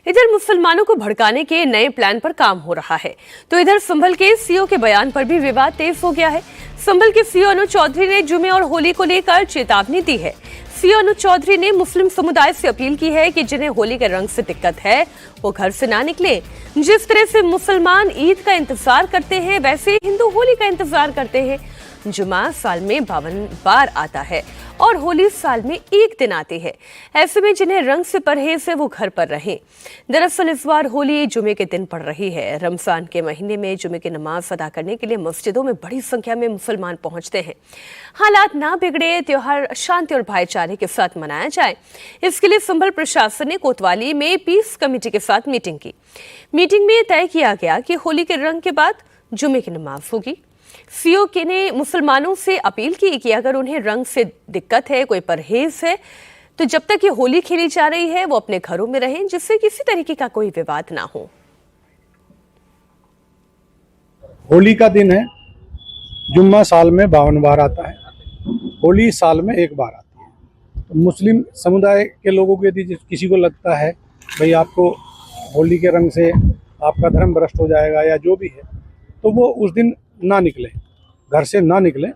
इधर मुसलमानों को भड़काने के नए प्लान पर काम हो रहा है, तो इधर संभल के सीओ के बयान पर भी विवाद तेज हो गया है। संभल के सीओ अनुज चौधरी ने जुमे और होली को लेकर चेतावनी दी है। सीओ अनुज चौधरी ने मुस्लिम समुदाय से अपील की है कि जिन्हें होली के रंग से दिक्कत है वो घर से ना निकले। जिस तरह से मुसलमान ईद का इंतजार करते हैं, वैसे हिंदू होली का इंतजार करते हैं। जुमा साल में 52 बार आता है और होली साल में एक दिन आती है। ऐसे में जिन्हें रंग से परहेज है वो घर पर रहें। दरअसल इस बार होली जुमे के दिन पड़ रही है। रमजान के महीने में जुमे की नमाज अदा करने के लिए मस्जिदों में बड़ी संख्या में मुसलमान पहुंचते हैं। हालात ना बिगड़े, त्योहार शांति और भाईचारे के साथ मनाया जाए, इसके लिए संभल प्रशासन ने कोतवाली में पीस कमेटी के साथ मीटिंग की। मीटिंग में तय किया गया कि होली के रंग के बाद जुमे की नमाज होगी। सीओ के ने मुसलमानों से अपील की कि अगर उन्हें रंग से दिक्कत है, कोई परहेज है, तो जब तक ये होली खेली जा रही है वो अपने घरों में रहें, जिससे किसी तरीके का कोई विवाद ना हो। होली का दिन है, जुम्मा साल में 52 बार आता है, होली साल में एक बार आती है। तो मुस्लिम समुदाय के लोगों को यदि किसी को लगता है भाई आपको होली के रंग से आपका धर्म भ्रष्ट हो जाएगा या जो भी है, तो वो उस दिन ना निकले, घर से ना निकले।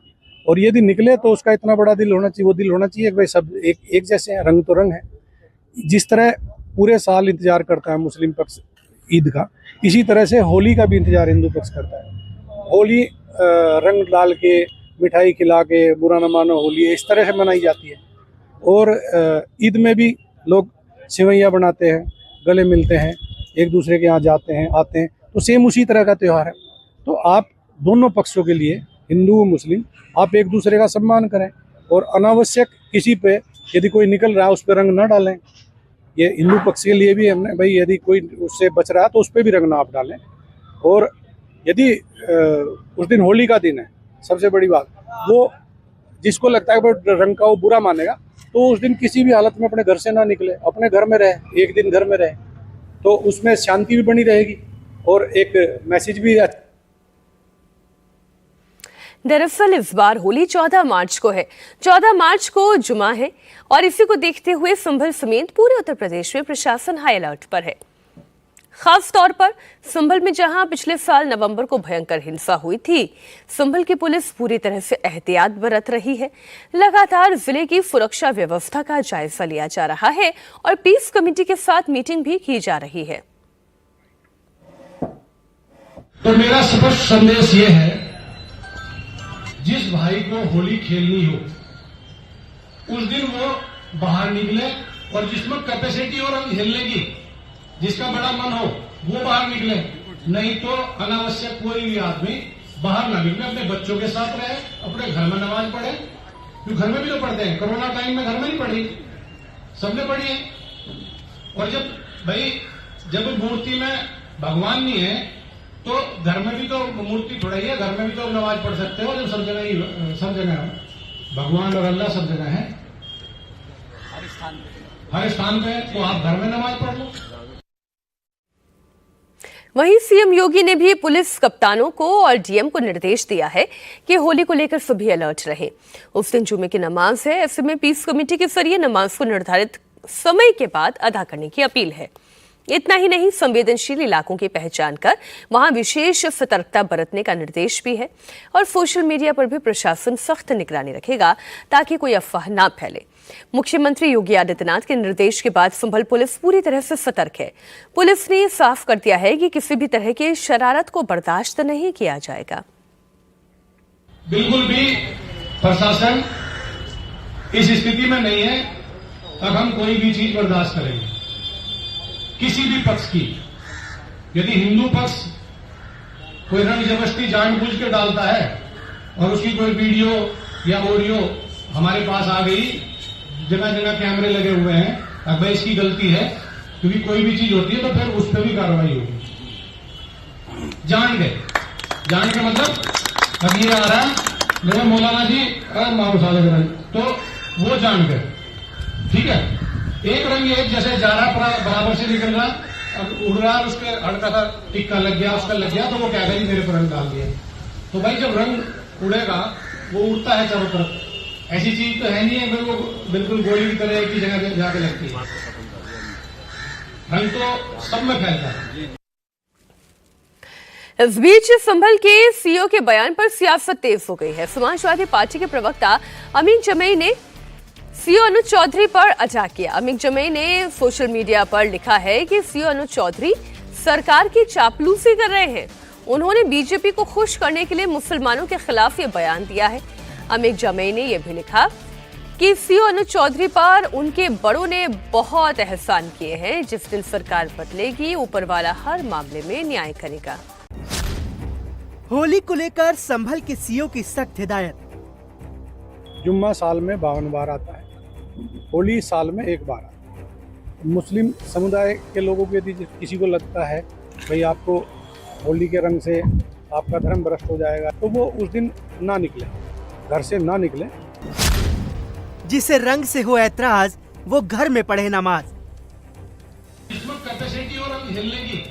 और यदि निकले तो उसका इतना बड़ा दिल होना चाहिए, वो दिल होना चाहिए कि भाई सब एक जैसे हैं, रंग तो रंग है। जिस तरह पूरे साल इंतजार करता है मुस्लिम पक्ष ईद का, इसी तरह से होली का भी इंतजार हिंदू पक्ष करता है। होली रंग डाल के, मिठाई खिला के, बुरा न मानो होली, इस तरह से मनाई जाती है। और ईद में भी लोग सेवैयाँ बनाते हैं, गले मिलते हैं, एक दूसरे के यहाँ जाते हैं, आते हैं, तो सेम उसी तरह का त्यौहार है। तो आप दोनों पक्षों के लिए, हिंदू और मुस्लिम, आप एक दूसरे का सम्मान करें और अनावश्यक किसी पे यदि कोई निकल रहा है उस पर रंग ना डालें। ये हिंदू पक्ष के लिए भी हमने भाई यदि कोई उससे बच रहा है तो उस पर भी रंग ना आप डालें। और यदि उस दिन होली का दिन है, सबसे बड़ी बात, वो जिसको लगता है कि रंग का वो बुरा मानेगा, तो उस दिन किसी भी हालत में अपने घर से ना निकले, अपने घर में रहे, एक दिन घर में रहे, तो उसमें शांति भी बनी रहेगी और एक मैसेज भी। दरअसल इस बार होली 14 मार्च को है। 14 मार्च को जुमा है और इसी को देखते हुए संभल समेत पूरे उत्तर प्रदेश में प्रशासन हाई अलर्ट पर है। खास तौर पर संभल में जहां पिछले साल नवंबर को भयंकर हिंसा हुई थी, संभल की पुलिस पूरी तरह से एहतियात बरत रही है। लगातार जिले की सुरक्षा व्यवस्था का जायजा लिया जा रहा है और पीस कमेटी के साथ मीटिंग भी की जा रही है। तो मेरा स्पष्ट संदेश ये है, जिस भाई को होली खेलनी हो उस दिन वो बाहर निकले, और जिसमें कैपेसिटी हो रंग खेलने की, जिसका बड़ा मन हो वो बाहर निकले। नहीं तो अनावश्यक कोई भी आदमी बाहर ना निकले, अपने बच्चों के साथ रहे, अपने घर में नमाज पढ़े। क्यों घर में भी तो पढ़ते हैं, कोरोना टाइम में घर में नहीं पढ़ी, सबने पढ़ी है। और जब मूर्ति में भगवान नहीं है तो घर में भी तो मूर्ति थोड़ा ही है, घर में भी तो नमाज पढ़ सकते हो। जब सब जगह भगवान और अल्लाह सब जगह है, हर स्थान पे, तो आप घर में नमाज पढ़ लो। वहीं सीएम योगी ने भी पुलिस कप्तानों को और डीएम को निर्देश दिया है कि होली को लेकर सभी अलर्ट रहें। उस दिन जुमे की नमाज है, ऐसे में पीस कमेटी के जरिए नमाज को निर्धारित समय के बाद अदा करने की अपील है। इतना ही नहीं, संवेदनशील इलाकों की पहचान कर वहां विशेष सतर्कता बरतने का निर्देश भी है। और सोशल मीडिया पर भी प्रशासन सख्त निगरानी रखेगा ताकि कोई अफवाह ना फैले। मुख्यमंत्री योगी आदित्यनाथ के निर्देश के बाद संभल पुलिस पूरी तरह से सतर्क है। पुलिस ने साफ कर दिया है कि किसी भी तरह की शरारत को बर्दाश्त नहीं किया जाएगा। बिल्कुल भी प्रशासन इस स्थिति में नहीं है अब हम कोई भी चीज बर्दाश्त करेंगे किसी भी पक्ष की। यदि हिंदू पक्ष कोई रंग जबरदस्ती जानबूझ के डालता है और उसकी कोई वीडियो या ऑडियो हमारे पास आ गई, जगह जगह कैमरे लगे हुए हैं, अब भाई इसकी गलती है, क्योंकि कोई भी चीज होती है तो फिर उस पर भी कार्रवाई होगी। जान के मतलब अब ये आ रहा है मेरे मौलाना जी मारू साले, तो वो जान के, ठीक है, एक रंग एक जैसे जा रहा बराबर से निकल रहा, अब उड़ रहा, उसके हल्का सा टिक्का लग गया, उसका लग गया, तो वो कहता है मेरे पर रंग डाल दिया। तो भाई जब रंग उड़ेगा वो उड़ता है चारों तरफ, ऐसी चीज तो है नहीं है वो बिल्कुल गोली की तरह एक ही जगह जाके लगती है। रंग तो सब में फैलता है। इस बीच संभल के सीओ के बयान पर सियासत तेज हो गई है। समाजवादी पार्टी के प्रवक्ता अमीन जमई ने सीओ अनुज चौधरी पर अटैक किया। अमीन जमई ने सोशल मीडिया पर लिखा है कि सीओ अनुज चौधरी सरकार की चापलूसी कर रहे हैं। उन्होंने बीजेपी को खुश करने के लिए मुसलमानों के खिलाफ ये बयान दिया है। अमीन जमई ने यह भी लिखा कि सीओ अनुज चौधरी पर उनके बड़ों ने बहुत एहसान किए हैं। जिस दिन सरकार बदलेगी, ऊपर वाला हर मामले में न्याय करेगा। होली को लेकर संभल के सीओ की सख्त हिदायत। जुम्मा साल में 52 बार आता है, होली साल में एक बार आता है। मुस्लिम समुदाय के लोगों के यदि किसी को लगता है भाई आपको होली के रंग से आपका धर्म भ्रष्ट हो जाएगा, तो वो उस दिन ना निकले, घर से ना निकले। जिसे रंग से हो ऐतराज, वो घर में पढ़े नमाज। जिसमें कैपेसिटी और रंग हिलने की,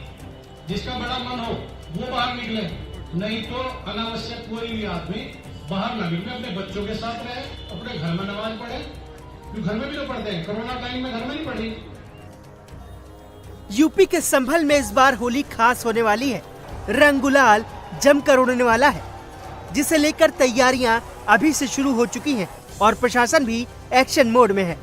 जिसका बड़ा मन हो वो बाहर निकले, नहीं तो अनावश्यक कोई भी आदमी बाहर ना निकले। अपने बच्चों के साथ रहे, अपने घर में नमाज पढ़े, क्योंकि घर में भी तो पढ़ते हैं। कोरोना टाइम में घर में नहीं पढ़ी। यूपी के संभल में इस बार होली खास होने वाली है। रंग गुलाल जमकर उड़ने वाला है, जिसे लेकर तैयारियां अभी से शुरू हो चुकी हैं और प्रशासन भी एक्शन मोड में है।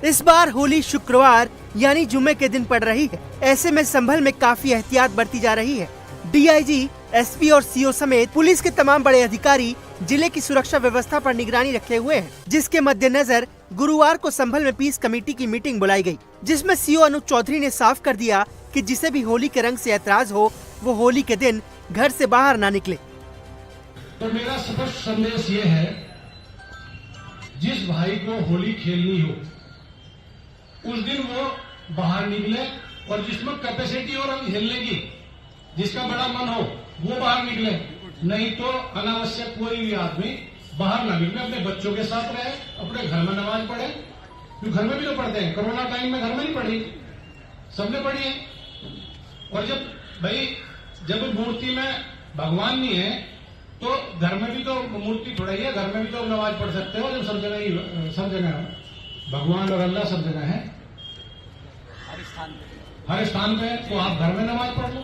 इस बार होली शुक्रवार यानी जुम्मे के दिन पड़ रही है। ऐसे में संभल में काफी एहतियात बरती जा रही है। डीआईजी, एसपी और सीओ समेत पुलिस के तमाम बड़े अधिकारी जिले की सुरक्षा व्यवस्था पर निगरानी रखे हुए हैं, जिसके मद्देनजर गुरुवार को संभल में पीस कमेटी की मीटिंग बुलाई गई, जिसमें सीओ अनुज चौधरी ने साफ कर दिया कि जिसे भी होली के रंग से ऐतराज हो, वो होली के दिन घर से बाहर ना निकले। तो मेरा स्पष्ट संदेश ये है, जिस भाई को होली खेलनी हो उस दिन वो बाहर निकले, और जिसमें कैपेसिटी और रंग हिलने की, जिसका बड़ा मन हो वो बाहर निकले, नहीं तो अनावश्यक कोई भी आदमी बाहर ना निकले। अपने बच्चों के साथ रहे, अपने घर में नमाज पढ़े, क्योंकि घर में भी तो पढ़ते हैं। कोरोना टाइम में घर में नहीं पढ़ी, सबने पढ़ी है। और जब मूर्ति में भगवान नहीं है तो घर में भी तो मूर्ति थोड़ा ही है, घर में भी तो नमाज पढ़ सकते हो। जब सब जगह भगवान और अल्लाह सब जगह है, हर स्थान पे, तो आप घर में नमाज पढ़ लो।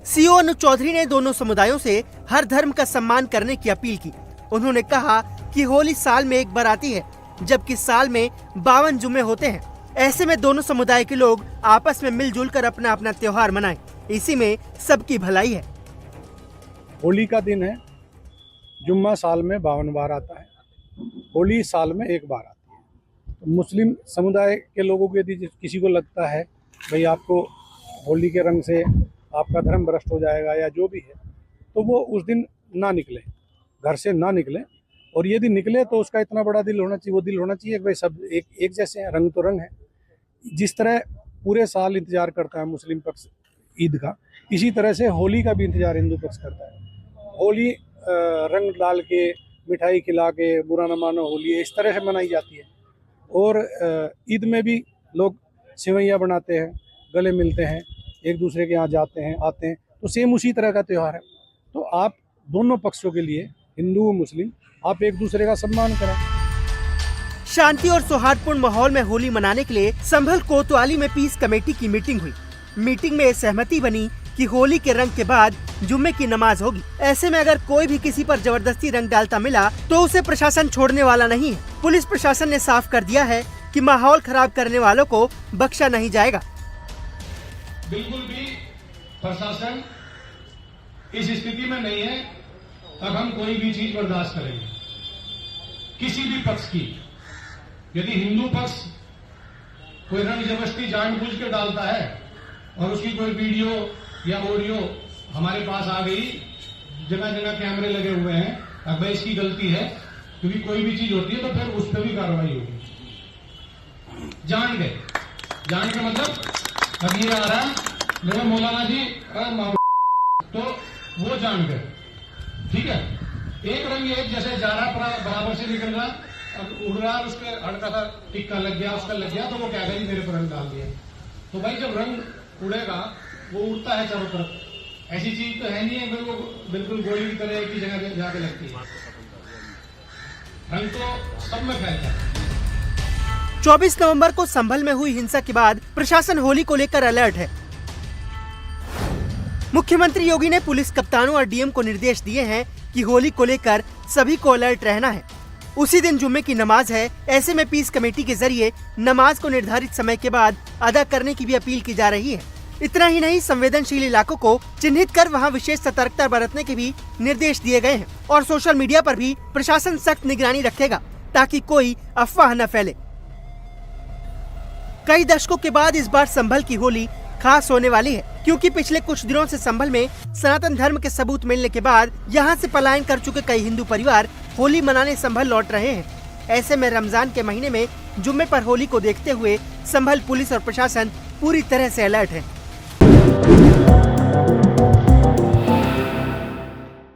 सीओ अनुज चौधरी ने दोनों समुदायों से हर धर्म का सम्मान करने की अपील की। उन्होंने कहा कि होली साल में एक बार आती है, जबकि साल में 52 जुम्मे होते हैं। ऐसे में दोनों समुदाय के लोग आपस में मिलजुल कर अपना अपना त्योहार मनाएं। इसी में सबकी भलाई है। होली का दिन है, जुम्मा साल में 52 बार आता है, होली साल में एक बार आती है। तो मुस्लिम समुदाय के लोगों के यदि किसी को लगता है भाई आपको होली के रंग से आपका धर्म भ्रष्ट हो जाएगा या जो भी है, तो वो उस दिन ना निकले, घर से ना निकले। और यदि निकले तो उसका इतना बड़ा दिल होना चाहिए, वो दिल होना चाहिए कि भाई सब एक जैसे हैं, रंग तो रंग है। जिस तरह पूरे साल इंतजार करता है मुस्लिम पक्ष ईद का, इसी तरह से होली का भी इंतजार हिंदू पक्ष करता है। होली रंग डाल के, मिठाई खिला के, बुरा न मानो होली, इस तरह से मनाई जाती है। और ईद में भी लोग सेवैयाँ बनाते हैं, गले मिलते हैं, एक दूसरे के यहाँ जाते हैं, आते हैं। तो सेम उसी तरह का त्यौहार है। तो आप दोनों पक्षों के लिए, हिंदू व मुस्लिम, आप एक दूसरे का सम्मान करें। शांति और सौहार्दपूर्ण माहौल में होली मनाने के लिए संभल कोतवाली में पीस कमेटी की मीटिंग हुई। मीटिंग में सहमति बनी कि होली के रंग के बाद जुम्मे की नमाज होगी। ऐसे में अगर कोई भी किसी पर जबरदस्ती रंग डालता मिला तो उसे प्रशासन छोड़ने वाला नहीं है। पुलिस प्रशासन ने साफ कर दिया है कि माहौल खराब करने वालों को बख्शा नहीं जाएगा। बिल्कुल भी प्रशासन इस स्थिति में नहीं है अब हम कोई भी चीज बर्दाश्त करेंगे, किसी भी पक्ष की। यदि हिंदू पक्ष कोई रंग जबरदस्ती जानबूझ के डालता है और उसकी कोई वीडियो या ऑडियो हमारे पास आ गई, जगह जगह कैमरे लगे हुए हैं, अब भाई इसकी गलती है, क्योंकि कोई भी चीज होती है तो फिर उस पर भी कार्रवाई होगी। जान के मतलब अब ये आ रहा मेरे मौलाना जी तो वो जान गए, ठीक है। एक रंग एक जैसे जा रहा बराबर से निकल रहा, अब उड़ रहा, उसके हल्का सा टिक्का लग गया, उसका लग गया, तो वो कह गई मेरे पर रंग डाल दिया। तो भाई जब रंग उड़ेगा वो उड़ता है चारों तरफ, ऐसी चीज तो है नहीं है वो बिल्कुल गोली की तरह एक ही जगह जाके लगती है। रंग तो सब में फैलता है। 24 नवंबर को संभल में हुई हिंसा के बाद प्रशासन होली को लेकर अलर्ट है। मुख्यमंत्री योगी ने पुलिस कप्तानों और डीएम को निर्देश दिए हैं कि होली को लेकर सभी को अलर्ट रहना है। उसी दिन जुम्मे की नमाज है, ऐसे में पीस कमेटी के जरिए नमाज को निर्धारित समय के बाद अदा करने की भी अपील की जा रही है। इतना ही नहीं, संवेदनशील इलाकों को चिन्हित कर वहां विशेष सतर्कता बरतने के भी निर्देश दिए गए हैं और सोशल मीडिया पर भी प्रशासन सख्त निगरानी रखेगा ताकि कोई अफवाह न फैले। कई दशकों के बाद इस बार संभल की होली खास होने वाली है, क्योंकि पिछले कुछ दिनों से संभल में सनातन धर्म के सबूत मिलने के बाद यहां से पलायन कर चुके कई हिंदू परिवार होली मनाने संभल लौट रहे हैं। ऐसे में रमजान के महीने में जुम्मे पर होली को देखते हुए संभल पुलिस और प्रशासन पूरी तरह से अलर्ट है।